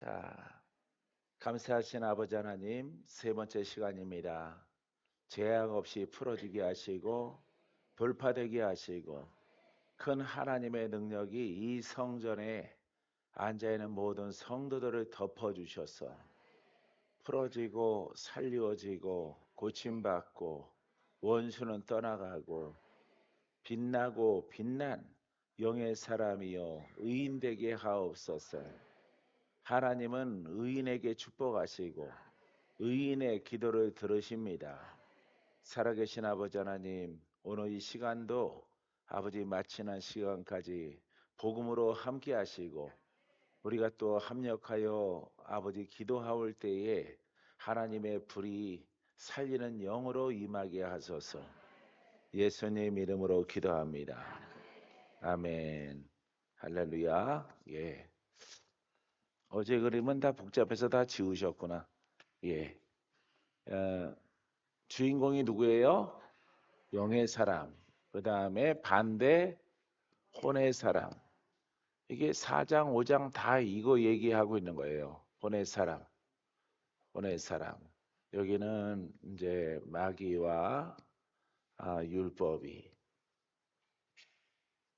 자, 감사하신 아버지 하나님, 세 번째 시간입니다. 재앙 없이 풀어지게 하시고 돌파되게 하시고 큰 하나님의 능력이 이 성전에 앉아있는 모든 성도들을 덮어주셔서 풀어지고 살리워지고 고침받고 원수는 떠나가고 빛나고 빛난 영의 사람이요 의인되게 하옵소서. 하나님은 의인에게 축복하시고 의인의 기도를 들으십니다. 살아계신 아버지 하나님, 오늘 이 시간도 아버지 마치는 시간까지 복음으로 함께 하시고 우리가 또 합력하여 아버지 기도하올 때에 하나님의 불이 살리는 영으로 임하게 하소서. 예수님 이름으로 기도합니다. 아멘. 할렐루야. 예. 어제 그림은 다 복잡해서 다 지우셨구나. 예. 어, 주인공이 누구예요? 영의 사람. 그 다음에 반대 혼의 사람. 이게 4장, 5장 다 이거 얘기하고 있는 거예요. 혼의 사람, 혼의 사람. 여기는 이제 마귀와 율법이.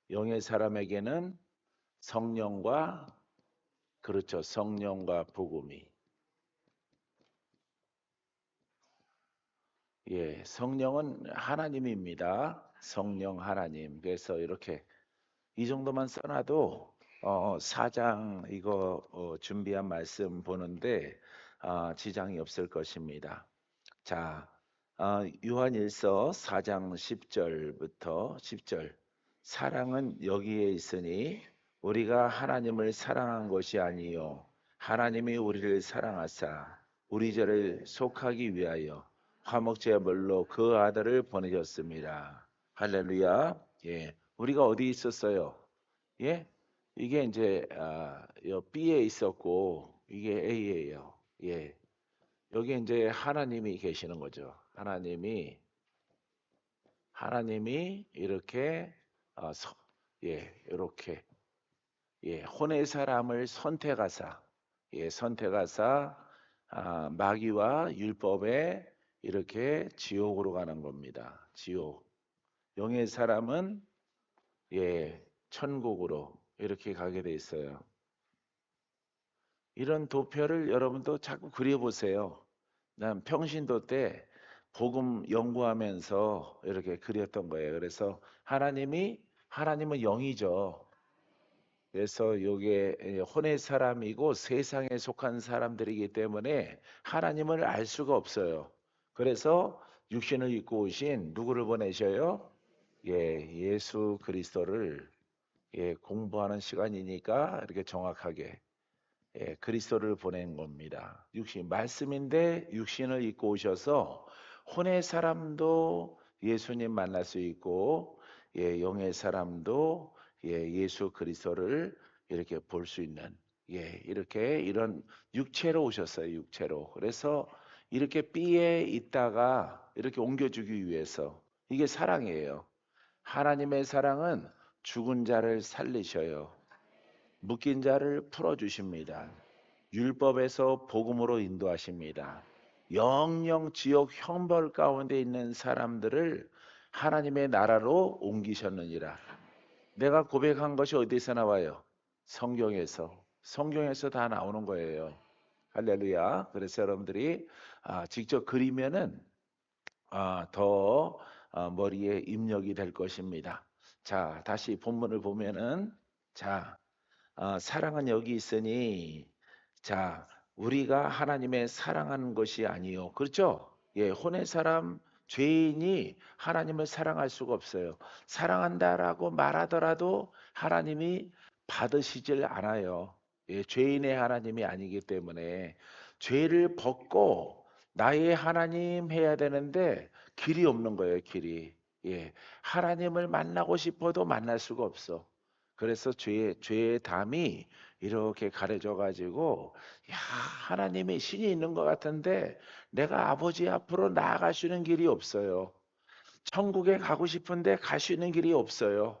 영의 사람에게는 성령과, 그렇죠. 성령과 복음이. 예, 성령은 하나님입니다. 성령 하나님. 그래서 이렇게 이 정도만 써놔도 4장 이거 준비한 말씀 보는데 지장이 없을 것입니다. 자, 요한일서 4장 10절부터 10절. 사랑은 여기에 있으니 우리가 하나님을 사랑한 것이 아니요 하나님이 우리를 사랑하사 우리 죄를 속하기 위하여 화목제물로 그 아들을 보내셨습니다. 할렐루야. 예. 우리가 어디 있었어요? 예? 이게 이제 요 B에 있었고 이게 A예요. 예. 여기 이제 하나님이 계시는 거죠. 하나님이 이렇게 이렇게 혼의 사람을 선택하사 선택하사 마귀와 율법에 이렇게 지옥으로 가는 겁니다. 지옥. 영의 사람은 천국으로 이렇게 가게 돼 있어요. 이런 도표를 여러분도 자꾸 그려보세요. 난 평신도 때 복음 연구하면서 이렇게 그렸던 거예요. 그래서 하나님은 영이죠. 그래서 이게 혼의 사람이고 세상에 속한 사람들이기 때문에 하나님을 알 수가 없어요. 그래서 육신을 입고 오신 누구를 보내셔요? 예수 그리스도를 공부하는 시간이니까 이렇게 정확하게 그리스도를 보낸 겁니다. 육신 말씀인데 육신을 입고 오셔서 혼의 사람도 예수님 만날 수 있고 영의 사람도 예수 그리스도를 이렇게 볼 수 있는 이렇게 이런 육체로 오셨어요. 육체로. 그래서 이렇게 B에 있다가 이렇게 옮겨주기 위해서 이게 사랑이에요. 하나님의 사랑은 죽은 자를 살리셔요. 묶인 자를 풀어주십니다. 율법에서 복음으로 인도하십니다. 영영 지옥 형벌 가운데 있는 사람들을 하나님의 나라로 옮기셨느니라. 내가 고백한 것이 어디서 나와요? 성경에서 다 나오는 거예요. 할렐루야. 그래서 여러분들이 직접 그리면은 더 머리에 입력이 될 것입니다. 자, 다시 본문을 보면은 자, 사랑은 여기 있으니 자 우리가 하나님의 사랑하는 것이 아니요 그렇죠? 혼의 사람 죄인이 하나님을 사랑할 수가 없어요. 사랑한다라고 말하더라도 하나님이 받으시질 않아요. 죄인의 하나님이 아니기 때문에 죄를 벗고 나의 하나님 해야 되는데 길이 없는 거예요. 길이. 하나님을 만나고 싶어도 만날 수가 없어. 그래서 죄의 담이 이렇게 가려져 가지고 하나님이 신이 있는 것 같은데 내가 아버지 앞으로 나아갈 수 있는 길이 없어요. 천국에 가고 싶은데 갈 수 있는 길이 없어요.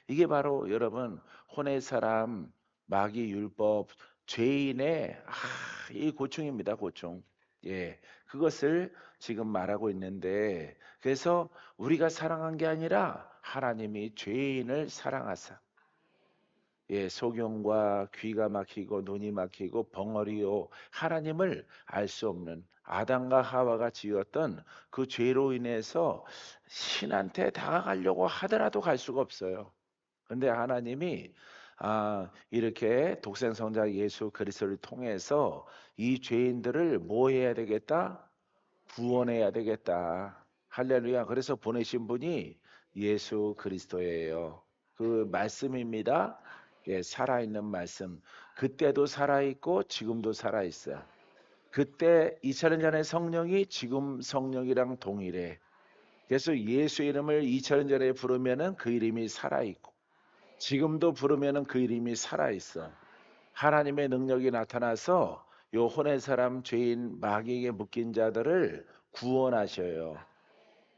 이게 바로 여러분 혼의 사람, 마귀 율법 죄인의 이 고충입니다. 고충. 예, 그것을 지금 말하고 있는데 그래서 우리가 사랑한 게 아니라 하나님이 죄인을 사랑하사 예, 소경과 귀가 막히고 눈이 막히고 벙어리요 하나님을 알 수 없는 아담과 하와가 지었던 그 죄로 인해서 신한테 다가가려고 하더라도 갈 수가 없어요. 근데 하나님이 이렇게 독생성자 예수 그리스도를 통해서 이 죄인들을 뭐 해야 되겠다? 구원해야 되겠다. 할렐루야. 그래서 보내신 분이 예수 그리스도예요. 그 말씀입니다. 예, 살아있는 말씀. 그때도 살아있고 지금도 살아있어요. 그때 2000년 전의 성령이 지금 성령이랑 동일해. 그래서 예수 이름을 2000년 전에 부르면은 그 이름이 살아있고 지금도 부르면은 그 이름이 살아있어. 하나님의 능력이 나타나서 요 혼의 사람 죄인 마귀에게 묶인 자들을 구원하셔요.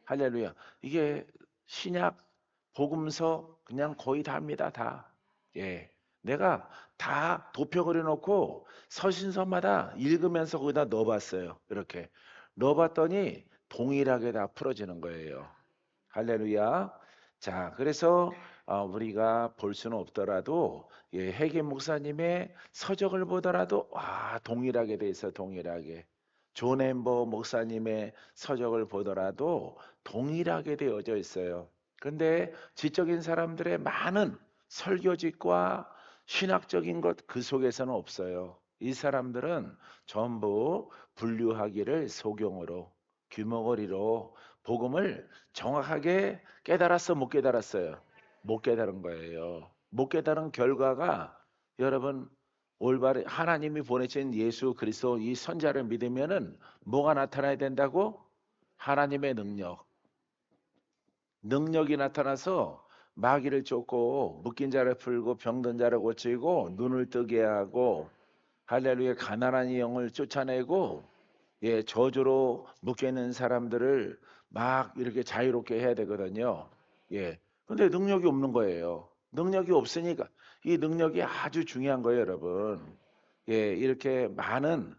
할렐루야. 이게 신약 복음서 그냥 거의 다 합니다. 다. 예. 내가 다 도표그려 놓고 서신서마다 읽으면서 거기다 넣어봤어요. 이렇게 넣어봤더니 동일하게 다 풀어지는 거예요. 할렐루야. 자, 그래서 우리가 볼 수는 없더라도 예, 해계 목사님의 서적을 보더라도 동일하게 돼 있어. 동일하게. 존 엠버 목사님의 서적을 보더라도 동일하게 되어져 있어요. 근데 지적인 사람들의 많은 설교집과 신학적인 것 그 속에서는 없어요. 이 사람들은 전부 분류하기를 소경으로 귀머거리로 복음을 정확하게 깨달았어, 못 깨달았어요? 못 깨달은 거예요. 못 깨달은 결과가 여러분 올바른 하나님이 보내신 예수 그리스도 이 선자를 믿으면은 뭐가 나타나야 된다고? 하나님의 능력이 나타나서 마귀를 쫓고 묶인 자를 풀고 병든 자를 고치고 눈을 뜨게 하고 할렐루야 가난한 영을 쫓아내고 예, 저주로 묶여 있는 사람들을 막 이렇게 자유롭게 해야 되거든요. 예. 근데 능력이 없는 거예요. 능력이 없으니까 이 능력이 아주 중요한 거예요, 여러분. 예, 이렇게 많은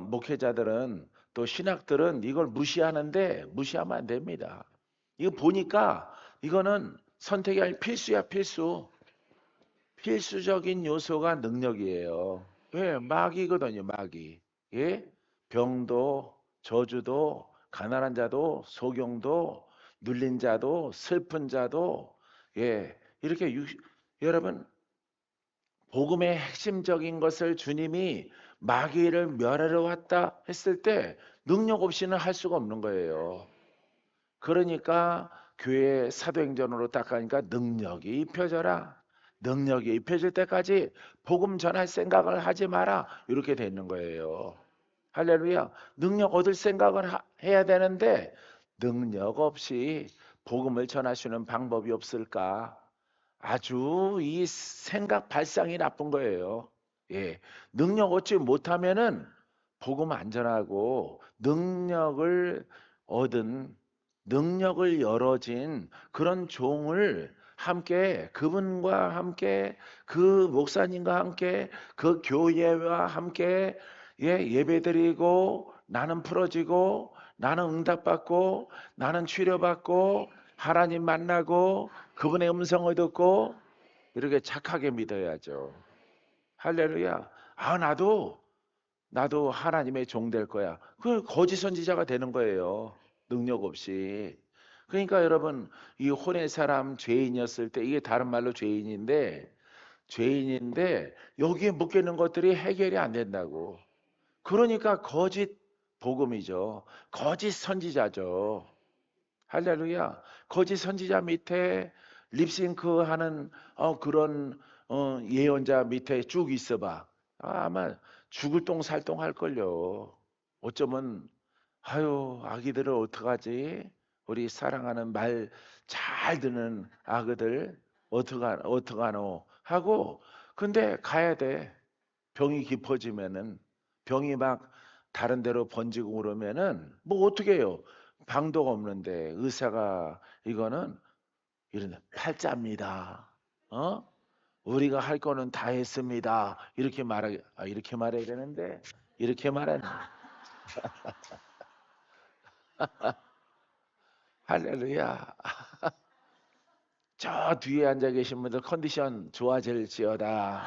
목회자들은 또 신학들은 이걸 무시하는데 무시하면 안 됩니다. 이거 보니까 이거는 선택이 아니 필수야, 필수. 필수적인 요소가 능력이에요. 예, 마귀거든요, 마귀. 예? 병도, 저주도, 가난한 자도, 소경도, 눌린 자도, 슬픈 자도, 예, 이렇게 여러분, 복음의 핵심적인 것을 주님이 마귀를 멸하러 왔다 했을 때 능력 없이는 할 수가 없는 거예요. 그러니까 교회 사도행전으로 딱 가니까 능력이 입혀져라. 능력이 입혀질 때까지 복음 전할 생각을 하지 마라. 이렇게 되는 거예요. 할렐루야. 능력 얻을 생각을 해야 되는데 능력 없이 복음을 전하시는 방법이 없을까? 아주 이 생각 발상이 나쁜 거예요. 예. 능력 얻지 못하면은 복음 안 전하고 능력을 얻은 능력을 열어진 그런 종을 함께 그분과 함께 그 목사님과 함께 그 교회와 함께 예, 예배드리고 나는 풀어지고 나는 응답받고 나는 치료받고 하나님 만나고 그분의 음성을 듣고 이렇게 착하게 믿어야죠. 할렐루야. 나도 하나님의 종 될 거야. 그 거짓 선지자가 되는 거예요. 능력 없이. 그러니까 여러분 이 혼의 사람 죄인이었을 때 이게 다른 말로 죄인인데 여기에 묶여 있는 것들이 해결이 안 된다고. 그러니까 거짓 복음이죠. 거짓 선지자죠. 할렐루야. 거짓 선지자 밑에 립싱크 하는 그런 예언자 밑에 쭉 있어봐. 아마 죽을 똥 살 똥 할걸요. 어쩌면 아유 아기들을 어떡하지? 우리 사랑하는 말 잘 듣는 아그들 어떡하노 하고 근데 가야 돼. 병이 깊어지면은 병이 막 다른 데로 번지고 그러면은 뭐 어떻게 해요? 방도가 없는데 의사가 이거는 이런 팔자입니다. 어? 우리가 할 거는 다 했습니다. 이렇게 말해야 되는데 이렇게 말하는 할렐루야. 저 뒤에 앉아 계신 분들 컨디션 좋아질지어다.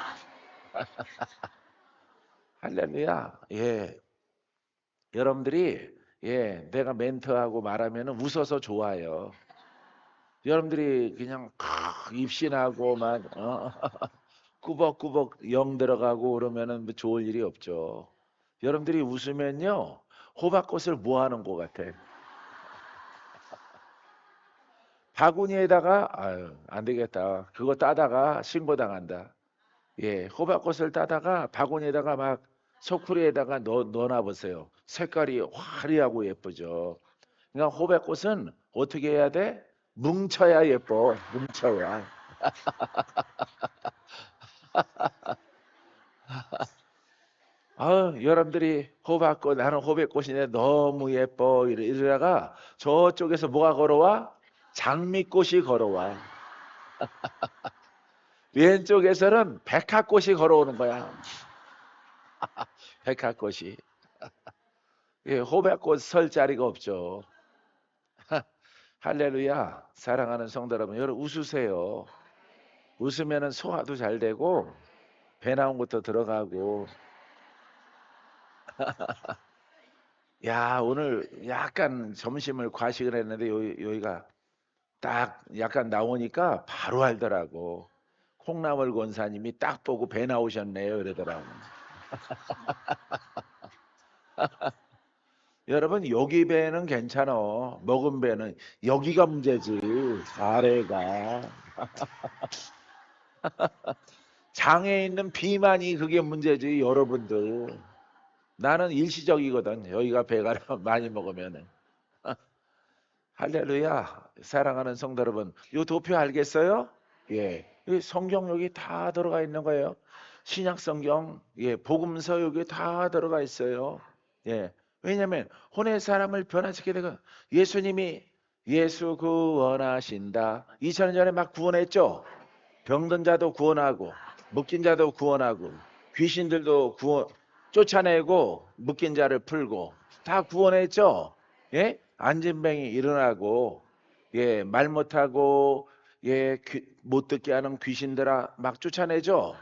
할렐루야. 예. 여러분들이 내가 멘트하고 말하면 웃어서 좋아요. 여러분들이 그냥 입신하고 막 꾸벅꾸벅 영 들어가고 그러면은 뭐 좋을 일이 없죠. 여러분들이 웃으면요 호박꽃을 뭐 하는 것 같아? 바구니에다가 아유 안 되겠다. 그거 따다가 신고당한다. 예, 호박꽃을 따다가 바구니에다가 막 소쿠리에다가 넣어놔 보세요. 색깔이 화려하고 예쁘죠. 그러니까 호박꽃은 어떻게 해야 돼? 뭉쳐야 예뻐. 뭉쳐야. 아, 여러분들이 호박꽃 나는 호박꽃이네 너무 예뻐 이러다가 저쪽에서 뭐가 걸어와? 장미꽃이 걸어와. 왼쪽에서는 백화꽃이 걸어오는 거야. 백화꽃이. 예, 호박꽃 설 자리가 없죠. 할렐루야. 사랑하는 성도 여러분, 여러분 웃으세요. 웃으면은 소화도 잘 되고 배 나온 것도 들어가고. 야, 오늘 약간 점심을 과식을 했는데 여기가 딱 약간 나오니까 바로 알더라고. 콩나물 권사님이 딱 보고 배 나오셨네요. 이러더라고. 여러분 여기 배는 괜찮아. 먹은 배는 여기가 문제지. 아래가. 장에 있는 비만이 그게 문제지 여러분들. 나는 일시적이거든. 여기가 배가 많이 먹으면은. 할렐루야. 사랑하는 성도 여러분. 요 도표 알겠어요? 예. 이 성경 여기 다 들어가 있는 거예요. 신약 성경, 예, 복음서 여기 다 들어가 있어요. 예. 왜냐면 혼의 사람을 변화시키게 되고 예수님이 예수 구원하신다. 2000년 전에 막 구원했죠. 병든 자도 구원하고 묶인 자도 구원하고 귀신들도 구원 쫓아내고 묶인 자를 풀고 다 구원했죠. 예? 안진뱅이 일어나고 예, 말 못하고 예, 못 듣게 하는 귀신들아 막 쫓아내죠.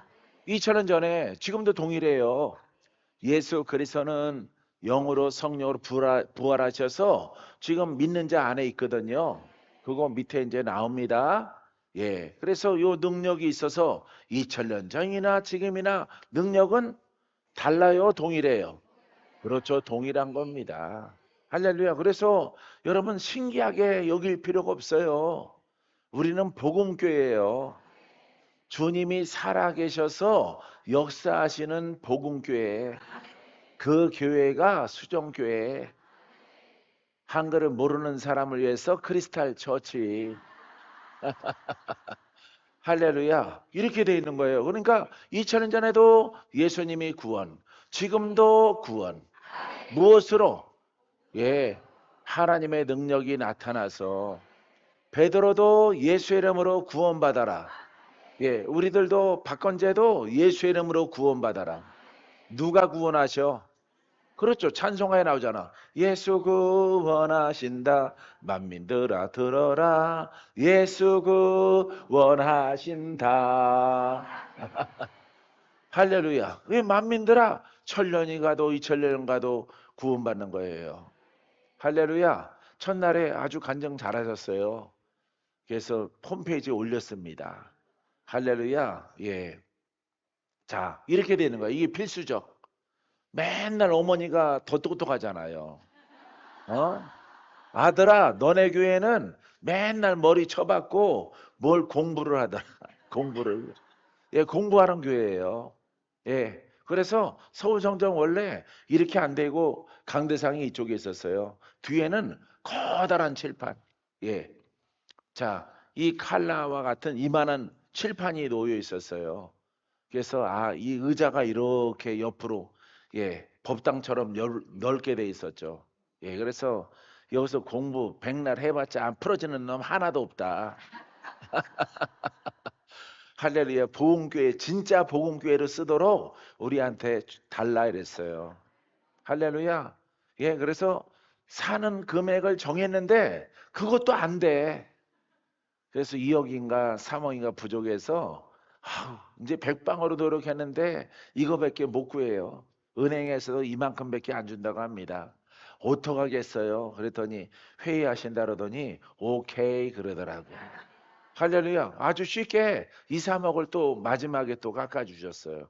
2000년 전에 지금도 동일해요. 예수 그리스도는 영으로 성령으로 부활하셔서 지금 믿는 자 안에 있거든요. 그거 밑에 이제 나옵니다. 예. 그래서 요 능력이 있어서 2000년 전이나 지금이나 능력은 달라요, 동일해요. 그렇죠. 동일한 겁니다. 할렐루야. 그래서 여러분 신기하게 여길 필요가 없어요. 우리는 복음교회예요. 주님이 살아계셔서 역사하시는 복음교회. 그 교회가 수정교회. 한글을 모르는 사람을 위해서 크리스탈 처치. 할렐루야. 이렇게 돼 있는 거예요. 그러니까 2000년 전에도 예수님이 구원, 지금도 구원. 무엇으로? 예. 하나님의 능력이 나타나서 베드로도 예수 이름으로 구원받아라. 예. 우리들도 박건재도 예수 이름으로 구원받아라. 누가 구원하셔? 그렇죠. 찬송가에 나오잖아. 예수 구원하신다. 만민들아 들어라. 예수 구원하신다. 할렐루야. 왜 만민들아 천년이 가도 이천년 가도 구원받는 거예요. 할렐루야. 첫날에 아주 간증 잘하셨어요. 그래서 홈페이지에 올렸습니다. 할렐루야. 예. 자, 이렇게 되는 거야. 이게 필수적. 맨날 어머니가 더 똑똑하잖아요. 어? 아들아, 너네 교회는 맨날 머리 쳐박고 뭘 공부를 하더라. 공부를. 예, 공부하는 교회예요. 예. 그래서 서울성정 원래 이렇게 안 되고 강대상이 이쪽에 있었어요. 뒤에는 커다란 칠판. 예. 자, 이 칼라와 같은 이만한 칠판이 놓여 있었어요. 그래서 이 의자가 이렇게 옆으로 예, 법당처럼 넓게 돼 있었죠. 예, 그래서 여기서 공부 백날 해봤자 안 풀어지는 놈 하나도 없다. 할렐루야. 복음교회, 진짜 복음교회로 쓰도록 우리한테 달라 이랬어요. 할렐루야. 예, 그래서 사는 금액을 정했는데 그것도 안 돼. 그래서 2억인가 3억인가 부족해서 이제 백방으로 노력했는데 이거밖에 못 구해요. 은행에서도 이만큼밖에 안 준다고 합니다. 어떡하겠어요? 그랬더니 회의하신다 그러더니 오케이 그러더라고. 할렐루야. 아주 쉽게 2, 3억을 또 마지막에 또 깎아주셨어요.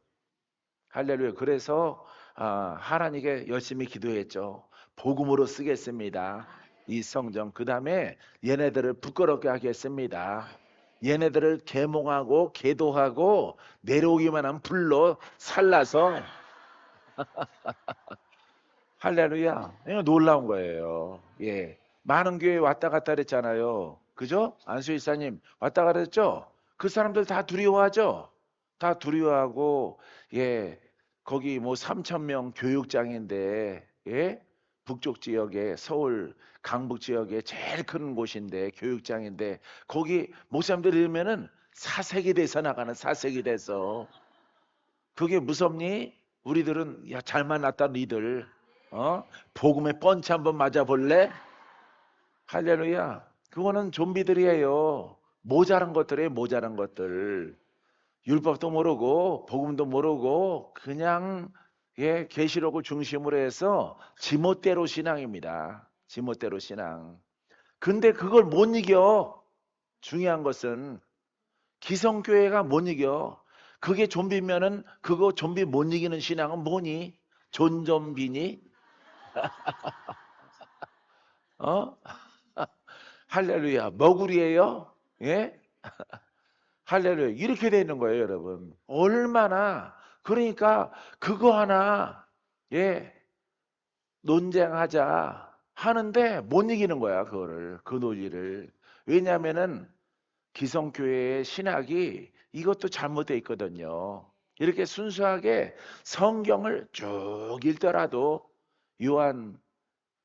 할렐루야. 그래서 하나님께 열심히 기도했죠. 복음으로 쓰겠습니다. 이 성전. 그 다음에 얘네들을 부끄럽게 하겠습니다. 얘네들을 계몽하고 계도하고 내려오기만 하면 불로 살라서 할렐루야. 이거 놀라운 거예요. 예. 많은 교회 왔다 갔다 그랬잖아요. 그죠? 안수 일사님 왔다 갔다 했죠? 그 사람들 다 두려워하죠? 다 두려워하고, 예. 거기 뭐 3천 명 교육장인데, 예. 북쪽 지역에 서울 강북 지역에 제일 큰 곳인데 교육장인데 거기 목사님들 이러면은 사색이 돼서 나가는 사색이 돼서 그게 무섭니? 우리들은 야 잘 만났다 니들 복음에 펀치 한번 맞아볼래? 할렐루야. 그거는 좀비들이에요. 모자란 것들이에요. 모자란 것들. 율법도 모르고 복음도 모르고 그냥 예 계시록을 중심으로 해서 지멋대로 신앙입니다. 지멋대로 신앙. 근데 그걸 못 이겨. 중요한 것은 기성교회가 못 이겨. 그게 좀비면은 그거 좀비 못 이기는 신앙은 뭐니? 존좀비니? 어? 할렐루야. 머구리예요? 예? 할렐루야. 이렇게 되는 거예요, 여러분. 얼마나 그러니까 그거 하나 예, 논쟁하자 하는데 못 이기는 거야, 그거를. 그 논리를. 왜냐면은 기성교회의 신학이 이것도 잘못되어 있거든요. 이렇게 순수하게 성경을 쭉 읽더라도 요한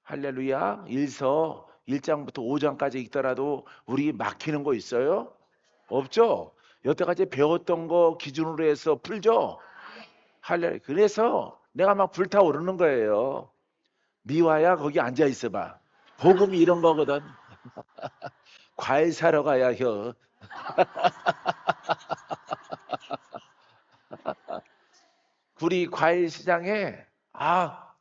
할렐루야 1서 1장부터 5장까지 읽더라도 우리 막히는 거 있어요? 없죠? 여태까지 배웠던 거 기준으로 해서 풀죠? 할렐루야. 그래서 내가 막 불타오르는 거예요. 미화야 거기 앉아 있어봐. 복음이 이런 거거든. 과일 사러 가야 혀. 우리 과일 시장에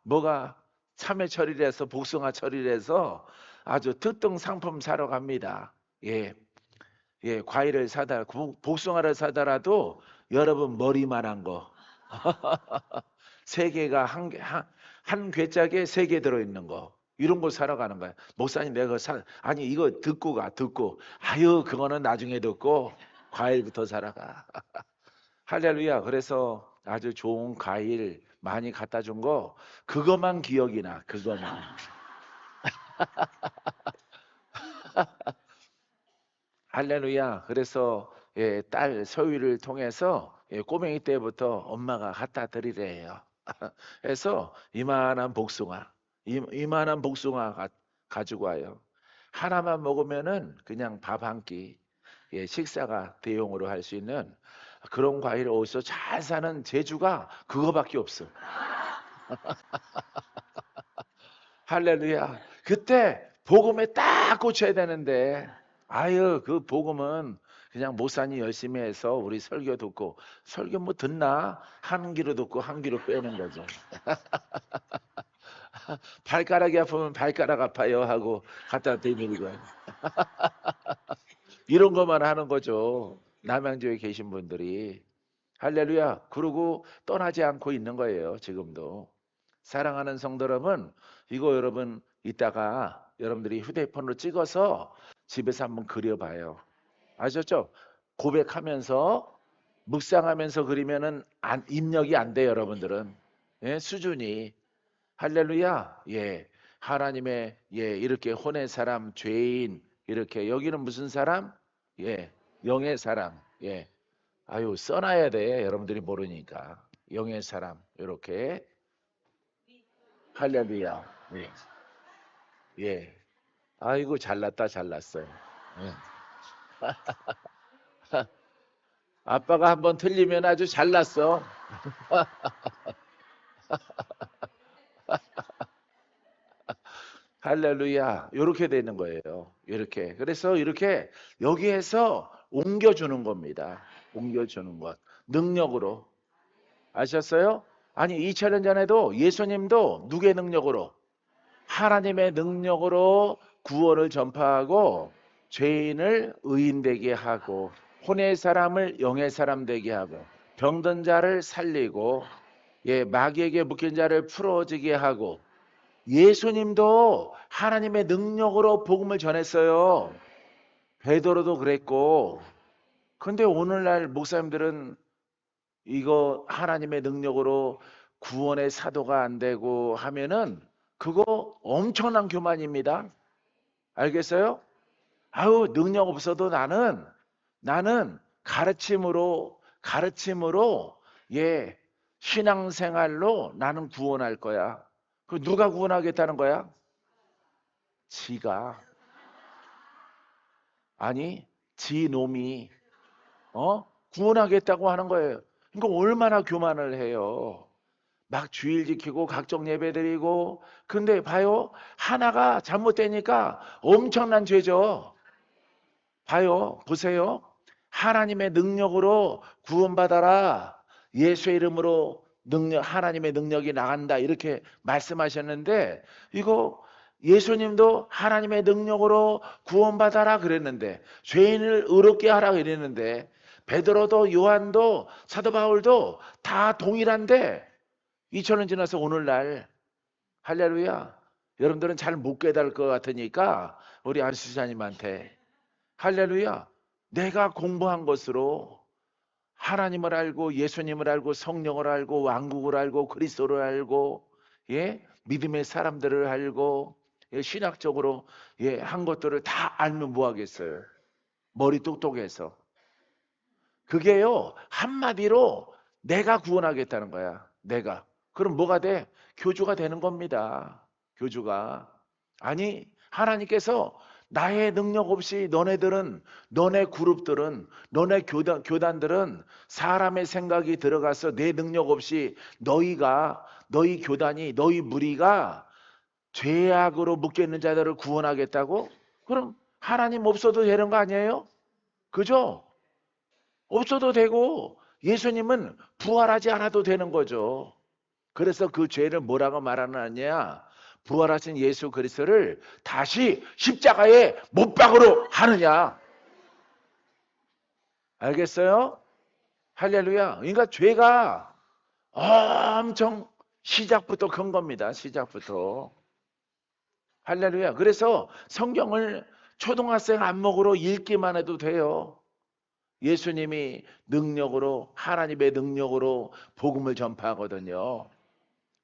뭐가 참외철이라서 복숭아 철이라서 아주 특등 상품 사러 갑니다. 예, 예, 과일을 사다 복숭아를 사더라도 여러분 머리만한 거 세 개가 한 괴짝에 세 개 들어있는 거 이런 거 사러 가는 거야. 목사님 내가 아니 이거 듣고 가 듣고 아유 그거는 나중에 듣고 과일부터 사러 가. 할렐루야. 그래서 아주 좋은 과일 많이 갖다 준 거 그것만 기억이 나. 그것만. 할렐루야. 그래서 예, 딸 서유를 통해서 예, 꼬맹이 때부터 엄마가 갖다 드리래요. 해서 이만한 복숭아, 이만한 복숭아 가지고 와요. 하나만 먹으면은 그냥 밥 한 끼, 예, 식사가 대용으로 할 수 있는 그런 과일을 어디서 잘 사는 제주가 그거밖에 없어. 할렐루야. 그때 복음에 딱 꽂혀야 되는데 아유 그 복음은 그냥 목사님 열심히 해서 우리 설교 듣고 설교 뭐 듣나? 한 귀로 듣고 한 귀로 빼는 거죠. 발가락이 아프면 발가락 아파요 하고 갖다 대는 거예요. 이런 것만 하는 거죠. 남양주에 계신 분들이. 할렐루야. 그러고 떠나지 않고 있는 거예요. 지금도. 사랑하는 성도 여러분, 이거 여러분 이따가 여러분들이 휴대폰으로 찍어서 집에서 한번 그려봐요. 아셨죠? 고백하면서 묵상하면서 그리면은 입력이 안 돼요, 여러분들은. 예, 수준이. 할렐루야. 예. 하나님의 예, 이렇게 혼의 사람, 죄인 이렇게 여기는 무슨 사람? 예. 영의 사람. 예. 아유, 써놔야 돼. 여러분들이 모르니까. 영의 사람. 이렇게. 할렐루야. 예. 예. 아이고 잘났다 잘났어요. 예. 아빠가 한번 틀리면 아주 잘났어. 할렐루야. 이렇게 되는 거예요. 이렇게. 그래서 이렇게 여기에서 옮겨주는 겁니다. 옮겨주는 것. 능력으로. 아셨어요? 아니, 2000년 전에도 예수님도 누구의 능력으로? 하나님의 능력으로 구원을 전파하고 죄인을 의인 되게 하고 혼의 사람을 영의 사람 되게 하고 병든 자를 살리고 마귀에게 묶인 자를 풀어지게 하고 예수님도 하나님의 능력으로 복음을 전했어요. 베드로도 그랬고. 근데 오늘날 목사님들은 이거 하나님의 능력으로 구원의 사도가 안 되고 하면은 그거 엄청난 교만입니다. 알겠어요? 아우, 능력 없어도 나는 가르침으로 신앙생활로 나는 구원할 거야. 그 누가 구원하겠다는 거야? 지가. 아니, 지 놈이 구원하겠다고 하는 거예요. 그러니까 얼마나 교만을 해요. 막 주일 지키고 각종 예배 드리고. 근데 봐요, 하나가 잘못되니까 엄청난 죄죠. 봐요, 보세요. 하나님의 능력으로 구원받아라. 예수의 이름으로 하나님의 능력이 나간다. 이렇게 말씀하셨는데, 이거 예수님도 하나님의 능력으로 구원받아라 그랬는데, 죄인을 의롭게 하라 그랬는데, 베드로도 요한도 사도 바울도 다 동일한데, 2000년 지나서 오늘날, 할렐루야, 여러분들은 잘 못 깨달을 것 같으니까 우리 안수사님한테, 할렐루야, 내가 공부한 것으로 하나님을 알고 예수님을 알고 성령을 알고 왕국을 알고 그리스도를 알고 믿음의 사람들을 알고 신학적으로 한 것들을 다 알면 뭐 하겠어요? 머리 똑똑해서. 그게요, 한마디로 내가 구원하겠다는 거야. 내가. 그럼 뭐가 돼? 교주가 되는 겁니다. 교주가. 아니, 하나님께서 나의 능력 없이 너네 그룹들은, 너네 교단들은 사람의 생각이 들어가서 내 능력 없이 너희 교단이, 너희 무리가 죄악으로 묶여있는 자들을 구원하겠다고? 그럼 하나님 없어도 되는 거 아니에요? 그죠? 없어도 되고 예수님은 부활하지 않아도 되는 거죠. 그래서 그 죄를 뭐라고 말하느냐? 부활하신 예수 그리스도를 다시 십자가에 못 박으러 하느냐? 알겠어요? 할렐루야. 그러니까 죄가 엄청 시작부터 큰 겁니다. 시작부터. 할렐루야. 그래서 성경을 초등학생 안목으로 읽기만 해도 돼요. 예수님이 하나님의 능력으로 복음을 전파하거든요.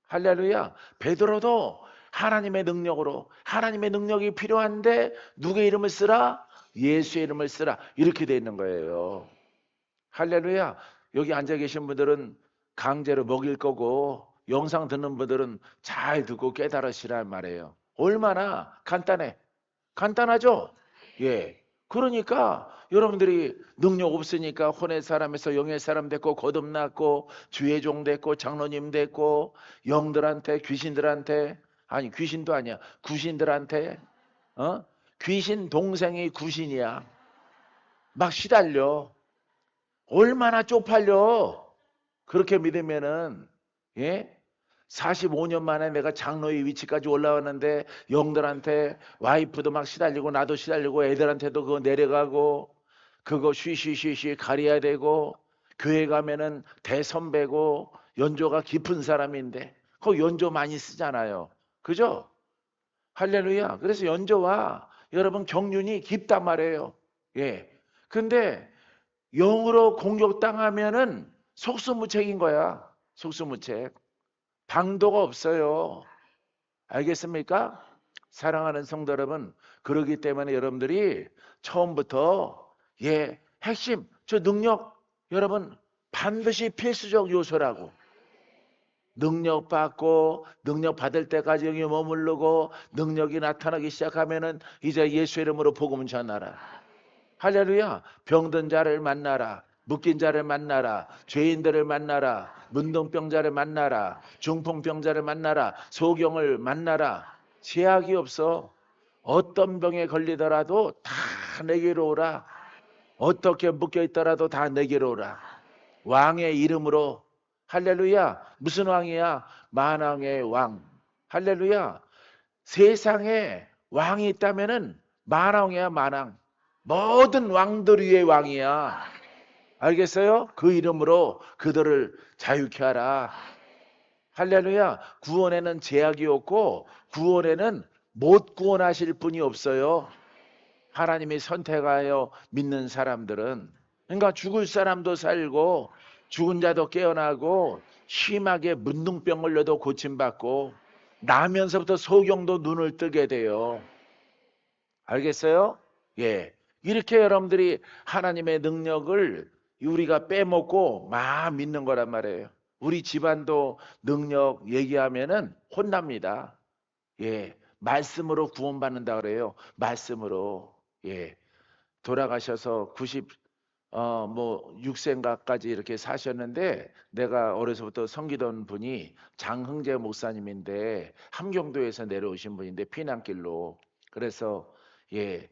할렐루야. 베드로도 하나님의 능력이 필요한데 누구의 이름을 쓰라? 예수의 이름을 쓰라. 이렇게 돼 있는 거예요. 할렐루야. 여기 앉아 계신 분들은 강제로 먹일 거고 영상 듣는 분들은 잘 듣고 깨달으시란 말이에요. 얼마나 간단해. 간단하죠? 예. 그러니까 여러분들이 능력 없으니까 혼의 사람에서 영의 사람 됐고 거듭났고 주의 종 됐고 장로님 됐고 영들한테 귀신들한테 아니 귀신도 아니야 구신들한테 귀신 동생이 구신이야. 막 시달려. 얼마나 쪽팔려. 그렇게 믿으면은 45년 만에 내가 장로의 위치까지 올라왔는데 영들한테 와이프도 막 시달리고 나도 시달리고 애들한테도 그거 내려가고 그거 쉬쉬쉬쉬 가려야 되고 교회 가면은 대선배고 연조가 깊은 사람인데 그 연조 많이 쓰잖아요. 그죠? 할렐루야. 그래서 연조와 여러분 경륜이 깊단 말이에요. 예. 근데 영으로 공격당하면은 속수무책인 거야. 속수무책. 방도가 없어요. 알겠습니까? 사랑하는 성도 여러분, 그러기 때문에 여러분들이 처음부터 핵심, 저 능력 여러분 반드시 필수적 요소라고. 능력 받고 능력 받을 때까지 여기 머무르고 능력이 나타나기 시작하면은 이제 예수 이름으로 복음 전하라. 할렐루야. 병든 자를 만나라. 묶인 자를 만나라. 죄인들을 만나라. 문둥병자를 만나라. 중풍병자를 만나라. 소경을 만나라. 제약이 없어. 어떤 병에 걸리더라도 다 내게로 오라. 어떻게 묶여 있더라도 다 내게로 오라. 왕의 이름으로. 할렐루야. 무슨 왕이야? 만왕의 왕. 할렐루야. 세상에 왕이 있다면은 만왕이야, 만왕. 모든 왕들 위의 왕이야. 알겠어요? 그 이름으로 그들을 자유케 하라. 할렐루야. 구원에는 제약이 없고 구원에는 못 구원하실 분이 없어요. 하나님이 선택하여 믿는 사람들은. 그러니까 죽을 사람도 살고 죽은 자도 깨어나고 심하게 문둥병 걸려도 고침받고 나면서부터 소경도 눈을 뜨게 돼요. 알겠어요? 예. 이렇게 여러분들이 하나님의 능력을 우리가 빼먹고 막 믿는 거란 말이에요. 우리 집안도 능력 얘기하면은 혼납니다. 예. 말씀으로 구원받는다 그래요. 말씀으로. 예. 돌아가셔서 6세인가까지 이렇게 사셨는데 내가 어려서부터 섬기던 분이 장흥재 목사님인데 함경도에서 내려오신 분인데 피난길로. 그래서 예.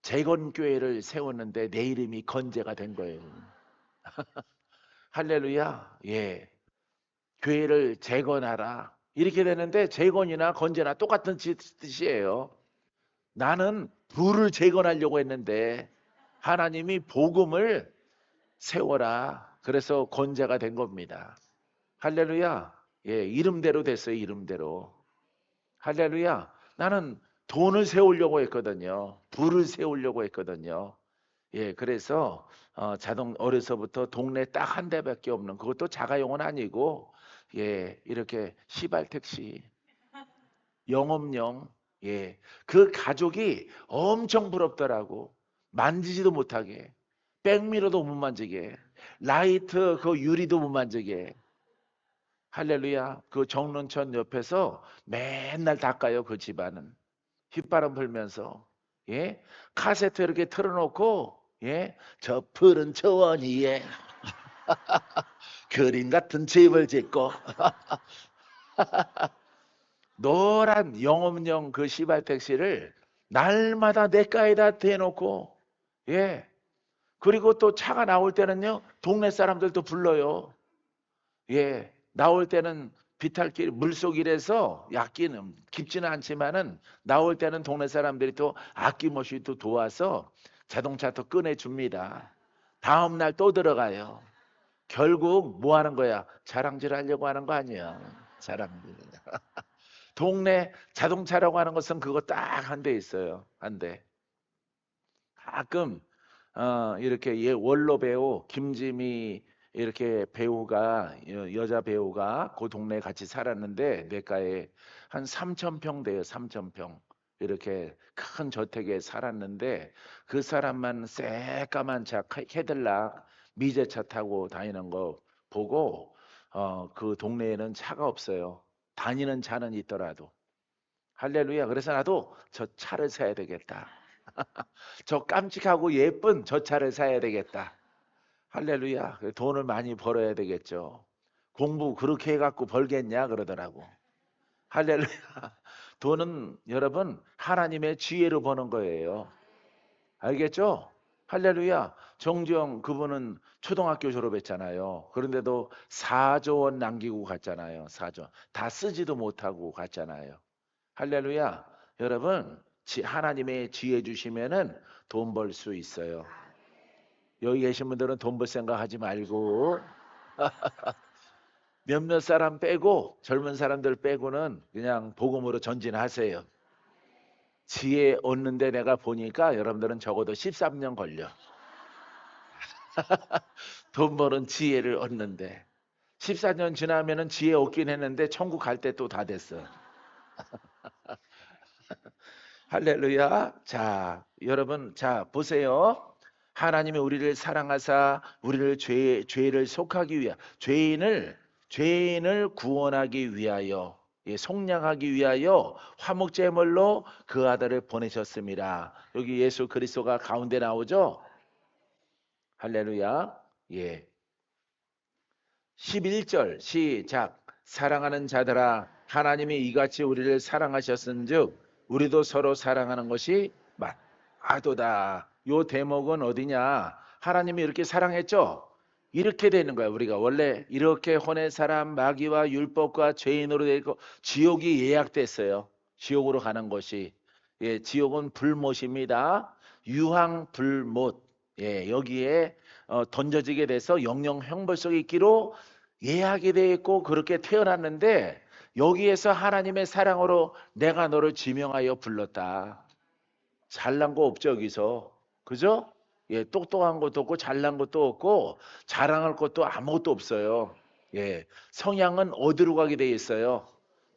재건교회를 세웠는데 내 이름이 건재가 된 거예요. 할렐루야. 예. 교회를 재건하라. 이렇게 되는데 재건이나 건재나 똑같은 뜻이에요. 나는 부를 재건하려고 했는데 하나님이 복음을 세워라. 그래서 건재가 된 겁니다. 할렐루야. 예, 이름대로 됐어요. 이름대로. 할렐루야. 나는 돈을 세우려고 했거든요. 부를 세우려고 했거든요. 예, 그래서 어려서부터 동네 딱 한 대밖에 없는, 그것도 자가용은 아니고 예, 이렇게 시발 택시 영업용. 예, 그 가족이 엄청 부럽더라고. 만지지도 못하게, 백미러도 못 만지게, 라이트 그 유리도 못 만지게. 할렐루야. 그 정론천 옆에서 맨날 닦아요. 그 집안은 휘바람 불면서. 예, 카세트 이렇게 틀어놓고 예, 저 푸른 초원 위에 그림 같은 집을 짓고 노란 영업용 그 시발 택시를 날마다 내가에다 대놓고. 예, 그리고 또 차가 나올 때는요 동네 사람들도 불러요. 예, 나올 때는 비탈길 물속일에서 약기는 깊지는 않지만은 나올 때는 동네 사람들이 또 아낌없이 또 도와서 자동차 또 꺼내줍니다. 다음 날 또 들어가요. 결국 뭐 하는 거야? 자랑질 하려고 하는 거 아니야. 자랑질. 동네 자동차라고 하는 것은 그거 딱 한 대 있어요. 한 대. 가끔 이렇게 원로 배우 김지미 이렇게 배우가 여자 배우가 그 동네에 같이 살았는데 내가에 한 3,000평 돼요. 3,000평. 이렇게 큰 저택에 살았는데 그 사람만 새까만 차 캐딜락 미제차 타고 다니는 거 보고 그 동네에는 차가 없어요. 다니는 차는 있더라도. 할렐루야. 그래서 나도 저 차를 사야 되겠다. 저 깜찍하고 예쁜 저 차를 사야 되겠다. 할렐루야. 돈을 많이 벌어야 되겠죠. 공부 그렇게 해갖고 벌겠냐 그러더라고. 할렐루야. 돈은 여러분 하나님의 지혜로 버는 거예요. 알겠죠? 할렐루야. 정주영 그분은 초등학교 졸업했잖아요. 그런데도 4조 원 남기고 갔잖아요. 4조. 다 쓰지도 못하고 갔잖아요. 할렐루야. 여러분 하나님의 지혜 주시면은 돈 벌 수 있어요. 여기 계신 분들은 돈 벌 생각 하지 말고 몇몇 사람 빼고 젊은 사람들 빼고는 그냥 복음으로 전진하세요. 지혜 얻는데 내가 보니까 여러분들은 적어도 13년 걸려. 돈 버는 지혜를 얻는데 14년 지나면은 지혜 얻긴 했는데 천국 갈 때 또 다 됐어. 할렐루야. 자, 여러분, 자, 보세요. 하나님이 우리를 사랑하사 우리를 죄를 속하기 위하 죄인을 구원하기 위하여 예, 속량하기 위하여 화목제물로 그 아들을 보내셨습니다. 여기 예수 그리스도가 가운데 나오죠. 할렐루야. 예. 11절 시작. 사랑하는 자들아 하나님이 이같이 우리를 사랑하셨은즉 우리도 서로 사랑하는 것이 맞도다. 요 대목은 어디냐? 하나님이 이렇게 사랑했죠? 이렇게 되는 거야. 우리가 원래 이렇게 혼의 사람 마귀와 율법과 죄인으로 되어 있고 지옥이 예약됐어요. 지옥으로 가는 것이. 예, 지옥은 불못입니다. 유황 불못. 예, 여기에 던져지게 돼서 영영 형벌 속에 있기로 예약이 되어 있고 그렇게 태어났는데 여기에서 하나님의 사랑으로 내가 너를 지명하여 불렀다. 잘난 거 없죠, 여기서. 그죠? 예, 똑똑한 것도 없고 잘난 것도 없고 자랑할 것도 아무것도 없어요. 예, 성향은 어디로 가게 돼 있어요?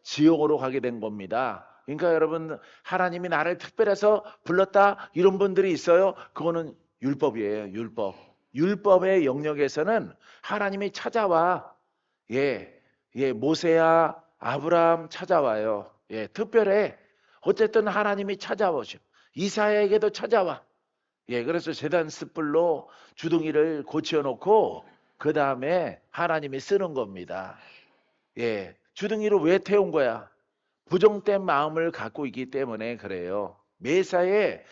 지옥으로 가게 된 겁니다. 그러니까 여러분, 하나님이 나를 특별해서 불렀다 이런 분들이 있어요. 그거는 율법이에요, 율법. 율법의 영역에서는 하나님이 찾아와. 예, 예, 모세야, 아브라함 찾아와요. 예, 특별해. 어쨌든 하나님이 찾아오죠. 이사야에게도 찾아와. 예, 그래서 제단 숯불로 주둥이를 고쳐놓고 그 다음에 하나님이 쓰는 겁니다. 예, 주둥이로 왜 태운 거야? 부정된 마음을 갖고 있기 때문에 그래요. 매사에